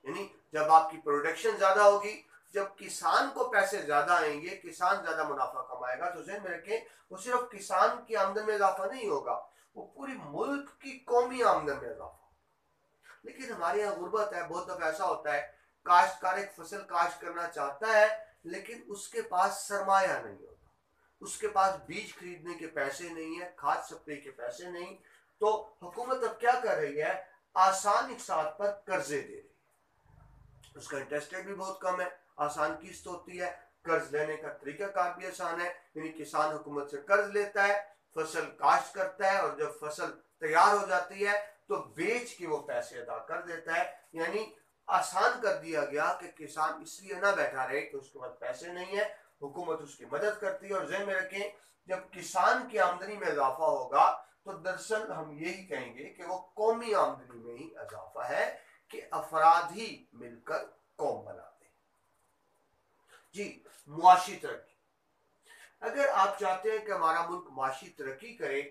यानी जब आपकी प्रोडक्शन ज्यादा होगी, जब किसान को पैसे ज्यादा आएंगे, किसान ज्यादा मुनाफा कमाएगा, तो ज़हन में रखें वो सिर्फ किसान की आमदन में इजाफा नहीं होगा, वो पूरी मुल्क की कौमी आमदन में इजाफा। लेकिन हमारे यहाँ गुर्बत है, बहुत दफा ऐसा होता है काश्तकार एक फसल काश्त करना चाहता है लेकिन उसके पास सरमाया नहीं होता, उसके पास बीज खरीदने के पैसे नहीं है, खाद स्प्रे के पैसे नहीं। तो हुकूमत अब क्या कर रही है, आसान इकसात पर कर्जे दे रही है। उसका इंटरेस्ट रेट भी बहुत कम है, आसान किस्त होती है, कर्ज लेने का तरीकाकार भी आसान है। यानी किसान हुकूमत से कर्ज लेता है, फसल काश्त करता है और जब फसल तैयार हो जाती है तो बेच के वो पैसे अदा कर देता है। यानी आसान कर दिया गया कि किसान इसलिए ना बैठा रहे कि उसके पास पैसे नहीं है, हुकूमत उसकी मदद करती है। और ज़हन में रखें, जब किसान की आमदनी में इजाफा होगा तो दरअसल हम यही कहेंगे कि वो कौमी आमदनी में ही इजाफा है। कि अफराद ही मिलकर कौम बनाते हैं। जी, मुआशी तरक्की। अगर आप चाहते हैं कि हमारा मुल्क मुआशी तरक्की करे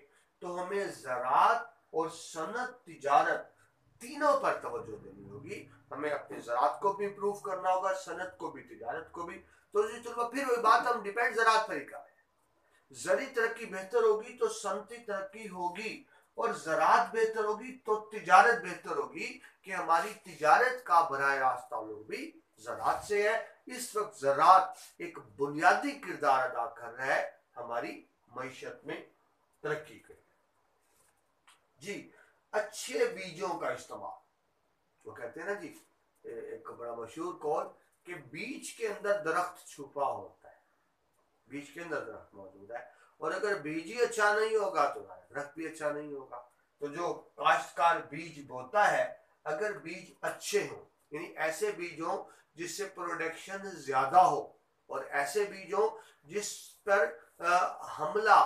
तो हमें ज़राअत और सनत तिजारत तीनों पर तवज्जो देनी होगी। हमें अपनी ज़राअत को भी इम्प्रूव करना होगा, सनत को भी, तिजारत को भी। तो जी चलो फिर वही बात, हम डिपेंड ज़राअत पर ही कर रहे हैं। ज़री तरक्की बेहतर होगी तो सनती तरक्की होगी, और ज़राअत बेहतर होगी तो तिजारत बेहतर होगी कि हमारी तिजारत का बराह रास्त ताल्लुक भी ज़राअत से है। इस वक्त ज़राअत एक बुनियादी किरदार अदा कर रहा है हमारी मईशत में तरक्की के। जी, अच्छे बीजों का इस्तेमाल। वो कहते हैं ना जी, एक बड़ा मशहूर कौल कि बीज के अंदर दरख्त छुपा होता है। बीज के अंदर दरख्त मौजूद है, और अगर बीज ही अच्छा नहीं होगा तो दरख्त भी अच्छा नहीं होगा। तो जो काश्तकार बीज बोता है, अगर बीज अच्छे हों, यानी ऐसे बीज हों जिससे प्रोडक्शन ज्यादा हो, और ऐसे बीज हों जिस पर हमला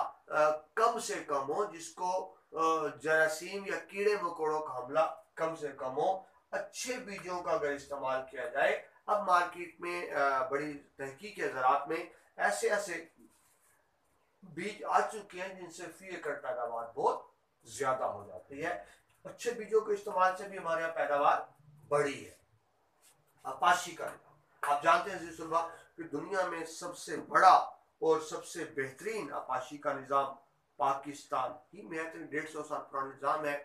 कम से कम हो, जिसको जरासीम या कीड़े मकोड़ों का हमला कम से कम हो, अच्छे बीजों का अगर इस्तेमाल किया जाए। अब मार्केट में बड़ी तहकीक है ज़राअत में, ऐसे ऐसे बीज आ चुके हैं जिनसे फी एकड़ पैदावार बहुत ज्यादा हो जाती है। अच्छे बीजों के इस्तेमाल से भी हमारे यहाँ पैदावार बढ़ी है। आपाशी का निजाम, आप जानते हैं सुलभा कि दुनिया में सबसे बड़ा और सबसे बेहतरीन आपाशी का निजाम पाकिस्तान ही में है। 150 साल पुराना निजाम है,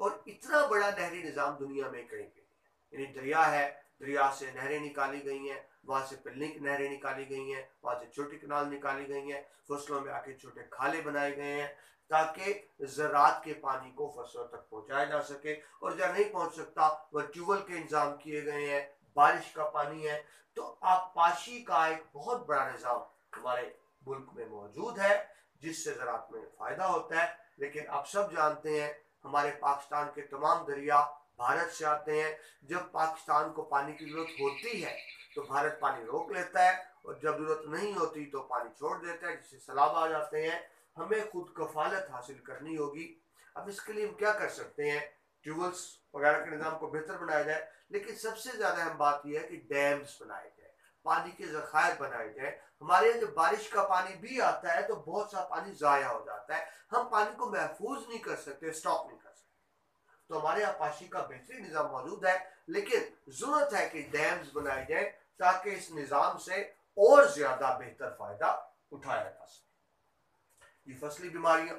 और इतना बड़ा नहरी निजाम दुनिया में कहीं पे नहीं। यानी दरिया है, दरिया से नहरें निकाली गई हैं, वहां से पिल्लिंग नहरें निकाली गई हैं, वहां से छोटी कनाल निकाली गई हैं, फसलों में आके छोटे खाले बनाए गए हैं ताकि ज़राअत के पानी को फसलों तक पहुंचाया जा सके। और जब नहीं पहुंच सकता, वह ट्यूबवेल के इंतजाम किए गए हैं, बारिश का पानी है। तो आपाशी का एक बहुत बड़ा निजाम हमारे मुल्क में मौजूद है जिससे ज़राअत में फ़ायदा होता है। लेकिन आप सब जानते हैं हमारे पाकिस्तान के तमाम दरिया भारत से आते हैं। जब पाकिस्तान को पानी की जरूरत होती है तो भारत पानी रोक लेता है, और जब जरूरत नहीं होती तो पानी छोड़ देता है, जिससे सैलाब आ जाते हैं। हमें खुद कफालत हासिल करनी होगी। अब इसके लिए हम क्या कर सकते हैं? ट्यूबवेल्स वगैरह के निज़ाम को बेहतर बनाया जाए, लेकिन सबसे ज़्यादा अहम बात यह है कि डैम्स बनाए जाए, पानी के ज़खायर बनाए जाए। हमारे यहाँ जब बारिश का पानी भी आता है तो बहुत सा पानी ज़ाया हो जाता है, हम पानी को महफूज नहीं कर सकते, स्टॉक नहीं कर सकते। तो हमारे यहाँ पाशी का बेहतरीन निज़ाम मौजूद है, लेकिन ज़रूरत है कि डैम्स बनाए जाए ताकि इस निज़ाम से और ज़्यादा बेहतर फ़ायदा उठाया जा सके। ये फसली बीमारियाँ,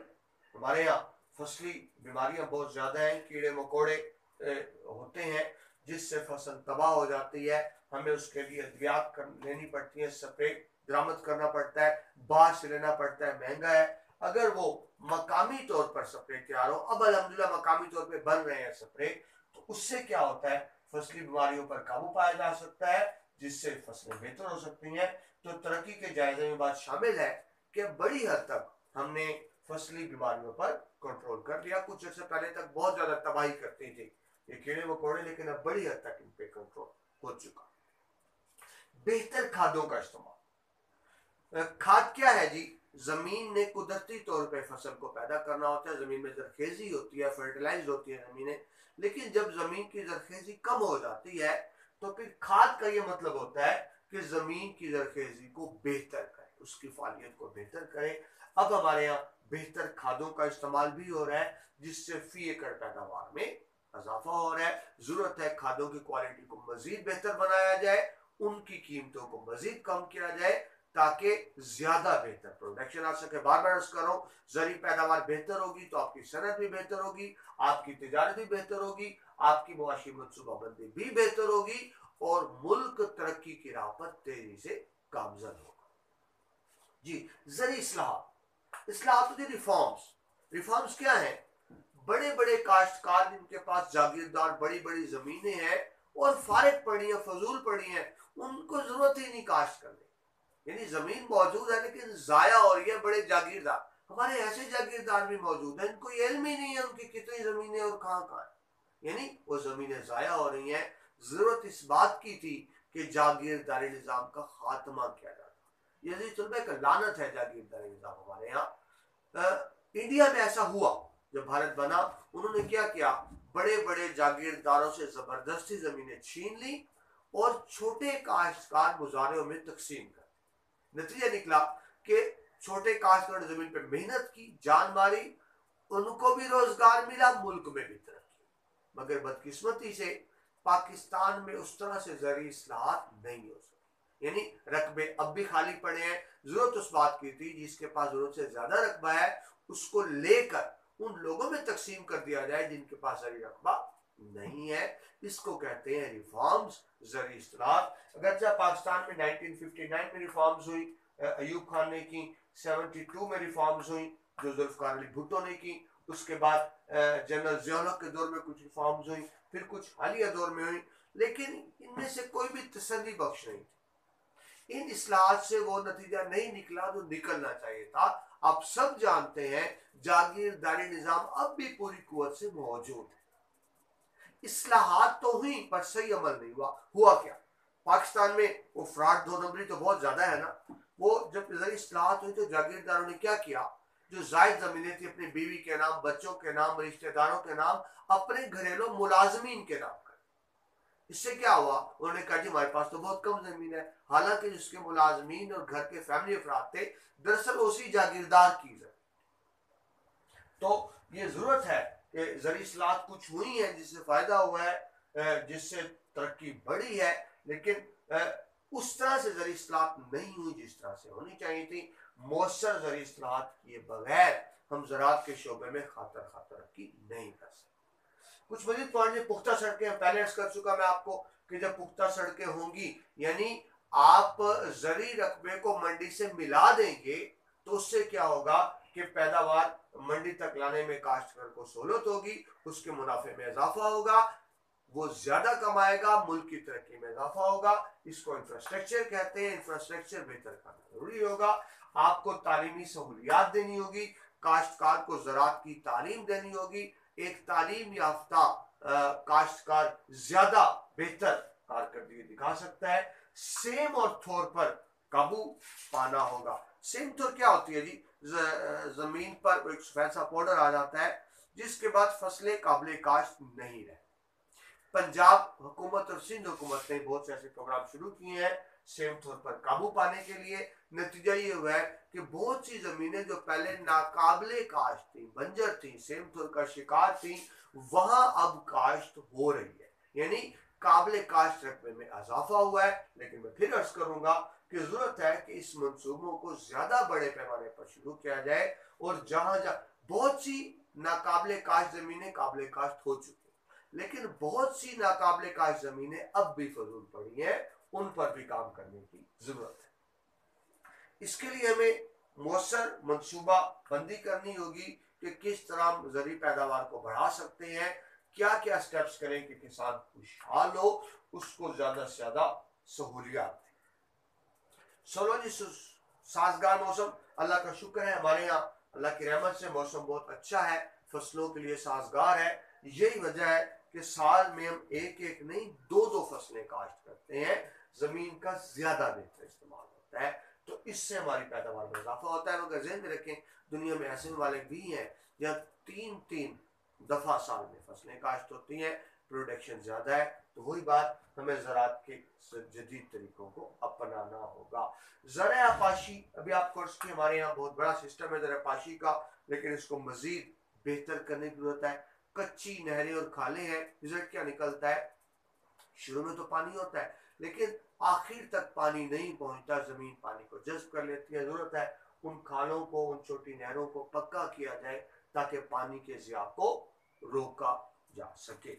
हमारे यहाँ फसली बीमारियाँ बहुत ज़्यादा हैं, कीड़े मकोड़े होते हैं जिससे फसल तबाह हो जाती है। हमें उसके लिए अद्वियात लेनी पड़ती है, स्प्रे दरामद करना पड़ता है, बाहर से लेना पड़ता है, महंगा है। अगर वो मकामी तौर पर स्प्रे तैयार हो, अब अल्हम्दुलिल्लाह मकामी तौर पे बन रहे हैं स्प्रे, तो उससे क्या होता है, फसली बीमारियों पर काबू पाया जा सकता है, जिससे फसलें बेहतर हो सकती हैं। तो तरक्की के जायजे में बात शामिल है कि बड़ी हद तक हमने फसली बीमारियों पर कंट्रोल कर लिया। कुछ अर्से पहले तक बहुत ज्यादा तबाही करती थी ये कीड़े मकोड़े, लेकिन अब बड़ी हद तक इन पे कंट्रोल हो चुका। बेहतर खादों का इस्तेमाल। खाद क्या है जी? जमीन ने कुदरती तौर पे फसल को पैदा करना होता है, जमीन में जरखेजी होती है, फर्टिलाइज होती है जमीनें। लेकिन जब जमीन की जरखेजी कम हो जाती है तो फिर खाद का ये मतलब होता है कि जमीन की जरखेजी को बेहतर करे, उसकी फालियत को बेहतर करे। अब हमारे यहाँ बेहतर खादों का इस्तेमाल भी हो रहा है, जिससे फी एकड़ पैदावार में इजाफा हो रहा है। जरूरत है खादों की क्वालिटी को मजीद बेहतर बनाया जाए, उनकी कीमतों को मजीद कम किया जाए ताकि ज्यादा बेहतर प्रोडक्शन आ सके। बार बार अर्ज करो, जरी पैदावार बेहतर होगी तो आपकी सनत भी बेहतर होगी, आपकी तिजारत भी बेहतर होगी, आपकी मुआशी मनसूबाबंदी भी बेहतर होगी, और मुल्क तरक्की की राह पर तेजी से गामजन होगा। जी, जरी इस्लाह तो रिफॉर्म्स। रिफॉर्म्स क्या है? बड़े बड़े काश्तकार जिनके पास जागीरदार बड़ी बड़ी जमीनें हैं और फारिग पड़ी है, फजूल पड़ी है, उनको जरूरत ही नहीं काश्त करने। यानी जमीन मौजूद है लेकिन जाया हो रही है। बड़े जागीरदार, हमारे ऐसे जागीरदार भी मौजूद हैं, इनको इल्म ही नहीं है उनकी कितनी जमीनें और कहाँ कहाँ है, यानी वो जमीनें जाया हो रही हैं। जरूरत इस बात की थी कि जागीरदारी निजाम का खात्मा किया जाता। यही चलता एक लानत है जागीरदारी निजाम हमारे यहाँ। इंडिया में ऐसा हुआ, जब भारत बना उन्होंने क्या किया, बड़े बड़े जागीरदारों से जबरदस्ती जमीनें छीन ली और छोटे काश्तकार गुजारों में तकसीम कर। नतीजा निकला कि छोटे काश्तकार ने जमीन पर मेहनत की, जान मारी, उनको भी रोजगार मिला, मुल्क में भी तरक्की। मगर बदकिस्मती से पाकिस्तान में उस तरह से ज़रूरी इस्लाहात नहीं हो सकी, यानी रकबे अब भी खाली पड़े हैं। जरूरत उस बात की थी जिसके पास जरूरत से ज्यादा रकबा है उसको लेकर उन लोगों में तकसीम कर दिया जाए जिनके पास ज़रूरी रकबा नहीं है। इसको कहते हैं रिफॉर्म्स, ज़रूरी इस्लाहात। अगरचे पाकिस्तान में 1959 में रिफॉर्म्स हुई, अयूब खान ने की, 72 में रिफॉर्म्स हुई जो जुल्फ़िकार अली भुट्टो ने की, उसके बाद जनरल ज़िया के दौर में कुछ रिफॉर्म्स हुई, फिर कुछ हालिया दौर में हुई, लेकिन इनमें से कोई भी तसल्ली बख्श नहीं थी। इन इस्लाहात से वो नतीजा नहीं निकला जो निकलना चाहिए था। आप सब जानते हैं जागीरदारी निजाम अब भी पूरी कुव्वत से मौजूद है। इस्लाहात तो हुई पर सही अमल नहीं हुआ क्या? पाकिस्तान में वो फ्रॉड, 2 नंबरी तो बहुत ज्यादा है ना। वो जब इस्लाहात हुई तो जागीरदारों ने क्या किया, जो जायद जमीनें थी अपनी बीवी के नाम, बच्चों के नाम, रिश्तेदारों के नाम, अपने घरेलू मुलाजमीन के नाम कर। इससे क्या हुआ, उन्होंने कहा जी हमारे पास तो बहुत कम जमीन है, हालांकि जिसके मुलाजमीन और घर के फैमिली अफराद थे दरअसल उसी जागीरदार की जमीन। तो ये जरूरत है कि ज़रूरी इस्लाहात कुछ हुई है जिससे फायदा हुआ है, जिससे तरक्की बढ़ी है, लेकिन उस तरह से ज़रूरी इस्लाहात नहीं हुई जिस तरह से होनी चाहिए थी। मौसर ज़रूरी इस्लाहात किए बगैर हम ज़राअत के शोबे में खातर तरक्की नहीं कर सकते। कुछ मजीद पॉइंट, पुख्ता सड़कें पहले अर्ज कर चुका मैं आपको कि जब पुख्ता सड़कें होंगी यानी आप ज़रूरी रकबे को मंडी से मिला देंगे तो उससे क्या होगा कि पैदावार मंडी तक लाने में काश्तकार को सहूलत होगी, उसके मुनाफे में इजाफा होगा, वो ज्यादा कमाएगा, मुल्क की तरक्की में इजाफा होगा। इसको इंफ्रास्ट्रक्चर कहते हैं। इंफ्रास्ट्रक्चर बेहतर करना जरूरी होगा। आपको तालीमी सहूलियात देनी होगी, काश्तकार को ज़राअत की तालीम देनी होगी। एक तालीम याफ्ता काश्तकार ज्यादा बेहतर कारकर्दगी दिखा सकता है। सेम और थोर पर काबू पाना होगा। सेम थोर क्या होती है जी, जमीन पर एक सफेद सा पाउडर आ जाता है जिसके बाद फसलें काबिल काश्त नहीं रहे। पंजाब हुकूमत और सिंध हुकूमत ने बहुत से ऐसे प्रोग्राम शुरू किए हैं सेम तौर पर काबू पाने के लिए। नतीजा ये हुआ है कि बहुत सी जमीनें जो पहले नाकाबिले काश्त थी, बंजर थी, सेम तौर का शिकार थी, वहां अब काश्त हो रही है, यानी काबिले काश्त रकबे में इजाफा हुआ है। लेकिन मैं फिर अर्ज करूंगा कि जरूरत है कि इस मंसूबों को ज्यादा बड़े पैमाने पर शुरू किया जाए और जहां जहां बहुत सी नाकाबिले काश्त जमीनें काबिले काश्त हो चुकी, लेकिन बहुत सी नाकाबिले काश्त जमीनें अब भी फजूल पड़ी हैं, उन पर भी काम करने की जरूरत है। इसके लिए हमें मौसर मंसूबा बंदी करनी होगी कि किस तरह ज़रूरी पैदावार को बढ़ा सकते हैं, क्या क्या स्टेप्स करें कि किसान खुशहाल हो, उसको ज्यादा से ज्यादा सहूलियात दें। चलो जी, साजगार मौसम, अल्लाह का शुक्र है हमारे यहाँ अल्लाह की रहमत से मौसम बहुत अच्छा है, फसलों के लिए साजगार है। यही वजह है कि साल में हम एक एक नहीं 2-2 फसलें काश्त करते हैं, जमीन का ज्यादा बेहतर इस्तेमाल होता है, तो इससे हमारी पैदावार में इजाफा होता है। मगर ज़हन में रखें दुनिया में ऐसे वाले भी हैं जहाँ 3-3 दफा साल में फसलें काश्त होती हैं, प्रोडक्शन ज्यादा है। तो वही बात, हमें ज़राअत के जदीद तरीकों को अपनाना होगा। ज़राअपाशी अभी आपको हमारे यहाँ बहुत बड़ा सिस्टम है ज़राअपाशी का, लेकिन इसको मजीद बेहतर करने की जरूरत है। कच्ची नहरें और खाले हैं, रिजल्ट क्या निकलता है, शुरू में तो पानी होता है लेकिन आखिर तक पानी नहीं पहुंचता, जमीन पानी को जज्ब कर लेती है। जरूरत है उन खालों को, उन छोटी नहरों को पक्का किया जाए ताकि पानी के ज़िया को रोका जा सके।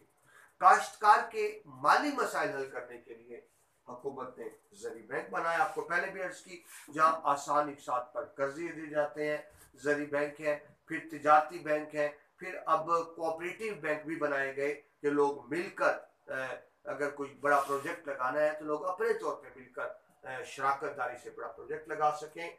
काश्तकार के माली मसाइल हल करने के लिए हुकूमत ने ज़री बैंक बनाया, आपको पहले भी अर्ज की, जहाँ आसान इकसात पर कर्जे दिए जाते हैं। ज़री बैंक है, फिर तिजारती बैंक है, फिर अब कोऑपरेटिव बैंक भी बनाए गए कि लोग मिलकर अगर कोई बड़ा प्रोजेक्ट लगाना है तो लोग अपने तौर पे मिलकर शराकतदारी से बड़ा प्रोजेक्ट लगा सकें।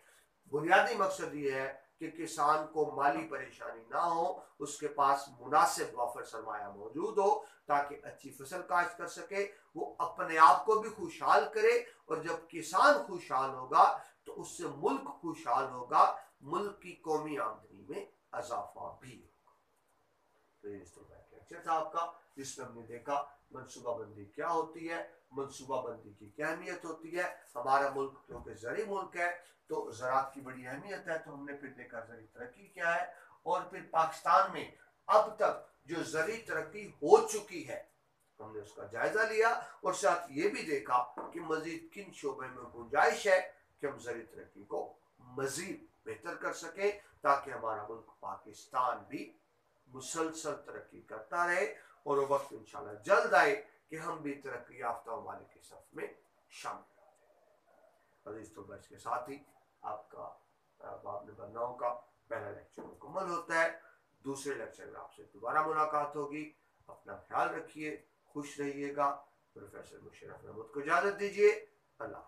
बुनियादी मकसद ये है कि किसान को माली परेशानी ना हो, उसके पास मुनासिब वाफर सरमाया मौजूद हो ताकि अच्छी फसल काश्त कर सके, वो अपने आप को भी खुशहाल करे, और जब किसान खुशहाल होगा तो उससे मुल्क खुशहाल होगा, मुल्क की कौमी आमदनी में इजाफा भी होगा। तो ये लेक्चर था आपका, जिसमें हमने देखा मनसूबाबंदी क्या होती है, मनसूबाबंदी की क्या अहमियत होती है। हमारा मुल्क क्योंकि ज़री मुल्क है तो ज़राअत की बड़ी अहमियत है, तो हमने फिर देखा ज़री तरक्की क्या है, और फिर पाकिस्तान में अब तक जो ज़री तरक्की हो चुकी है हमने उसका जायजा लिया, और साथ ये भी देखा कि मजीद किन शोबे में गुंजाइश है कि हम ज़री तरक्की को मजीद बेहतर कर सके, ताकि हमारा मुल्क पाकिस्तान भी मुसलसल तरक्की करता रहे, और वो वक्त इंशाल्लाह जल्द आए कि हम भी तरक्की याफ्ता वाले के सफ में शामिल। अजीज तो बस के साथ ही आपका बाब नंबर 9 का पहला लेक्चर मुकम्मल होता है। दूसरे लेक्चर में आपसे दोबारा मुलाकात होगी। अपना ख्याल रखिए, खुश रहिएगा। प्रोफेसर मुशर्रफ अहमद को इजाजत दीजिए। अल्लाह।